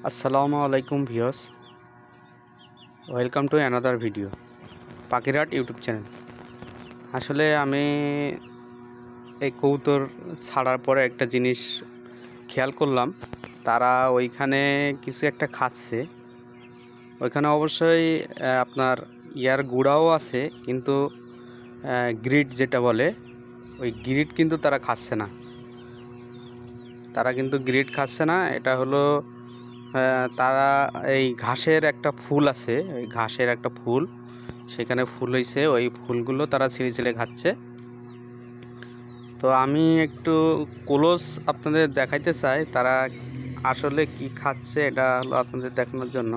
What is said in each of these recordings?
আসসালামু আলাইকুম viewers, welcome to another video পাখিরহাট YouTube channel. আসলে আমি এই কবুতর ছাড়ার পরে একটা জিনিস খেয়াল করলাম, তারা ওইখানে কিছু একটা খাচ্ছে। ওইখানে অবশ্যই আপনার ইয়ার গুঁড়াও আছে, কিন্তু গ্রিড যেটা বলে ওই গ্রিড কিন্তু তারা খাচ্ছে না। এটা হলো তারা এই ঘাসের একটা ফুল আছে, ওই ঘাসের একটা ফুল সেখানে ফুল হয়েছে, ওই ফুলগুলো তারা ছিঁড়ে ছিঁড়ে খাচ্ছে। তো আমি একটু ক্লোজ আপনাদের দেখাইতে চাই তারা আসলে কি খাচ্ছে, এটা হলো আপনাদের দেখানোর জন্য।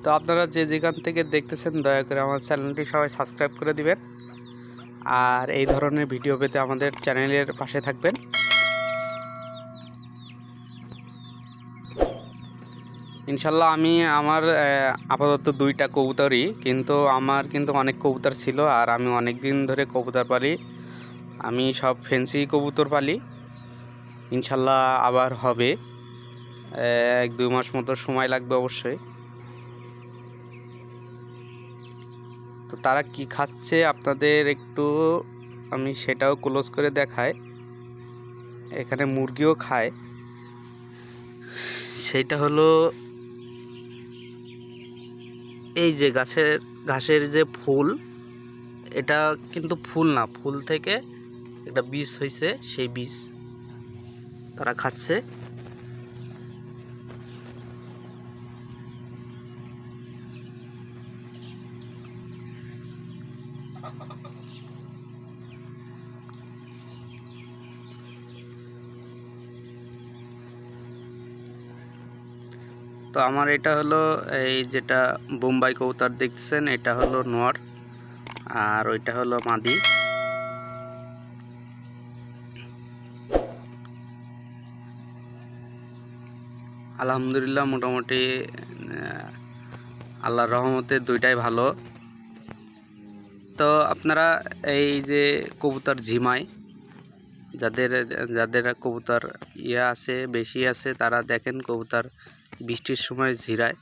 তো আপনারা যে যেখান থেকে দেখতেছেন দয়া করে আমার চ্যানেলটি সবাই সাবস্ক্রাইব করে দিবেন, আর এই ধরনের ভিডিও পেতে আমাদের চ্যানেলের পাশে থাকবেন। ইনশাল্লাহ আমি আমার আপাতত 2টা কবুতরই, কিন্তু আমার কিন্তু অনেক কবুতর ছিল, আর আমি অনেক দিন ধরে কবুতর পালি। আমি সব ফেন্সি কবুতর পালি। ইনশাল্লাহ আবার হবে, 1-2 মাস মতো সময় লাগবে অবশ্যই। তো তারা কি খাচ্ছে আপনাদের একটু আমি সেটাও ক্লোজ করে দেখাই। এখানে মুরগিও খায়, সেটা হলো এই যে ঘাসের যে ফুল, এটা কিন্তু ফুল না, ফুল থেকে একটা বীজ হয়েছে, সেই বীজ তারা খাচ্ছে। তো আমার এটা হলো এই যেটা বোম্বাই কবুতর দেখছেন, এটা হলো নর, আর ওইটা হলো মাদি। আলহামদুলিল্লাহ মোটামুটি আল্লাহর রহমতে 2টাই ভালো। তো আপনারা এই যে কবুতর ঝিমায়, যাদের যাদের কবুতর আছে বেশি আছে, তারা দেখেন কবুতর বৃষ্টির সময় ঝিরায়,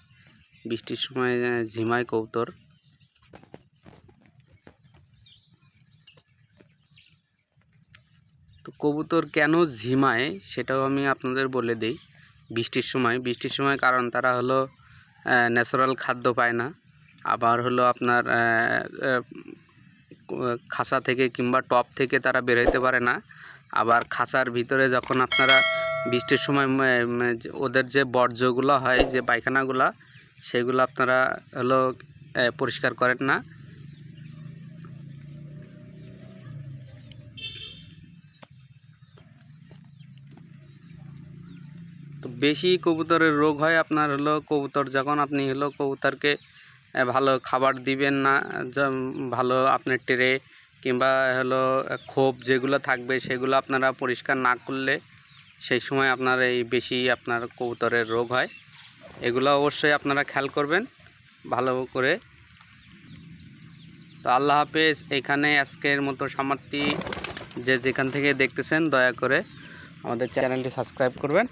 বৃষ্টির সময় ঝিমায় কবুতর। তো কবুতর কেন ঝিমায় সেটাও আমি আপনাদের বলে দিই। বৃষ্টির সময় কারণ তারা হলো ন্যাচারাল খাদ্য পায় না, আবার হলো আপনার খাঁচা থেকে কিংবা টপ থেকে তারা বেরোতে পারে না। আবার খাঁচার ভিতরে যখন আপনারা বৃষ্টির সময় ওদের যে বর্জ্যগুলো হয়, যে পায়খানাগুলা, সেগুলো আপনারা হলো পরিষ্কার করেন না। তো বেশি কবুতরের রোগ হয় আপনার হলো কবুতর যখন আপনি হলো কবুতরকে ভালো খাবার দিবেন না, ভালো আপনার ট্রে কিংবা হলো খোপ যেগুলো থাকবে সেগুলো আপনারা পরিষ্কার না করলে সেই সময় আপনার এই বেশি আপনার কবুতরের রোগ হয়। এগুলো অবশ্যই আপনারা খেয়াল করবেন ভালো করে। তো আল্লাহ হাফেজ। এখানে আজকের মতো সমাপ্তি। যে যেখান থেকে দেখতেছেন দয়া করে আমাদের চ্যানেলটি সাবস্ক্রাইব করবেন।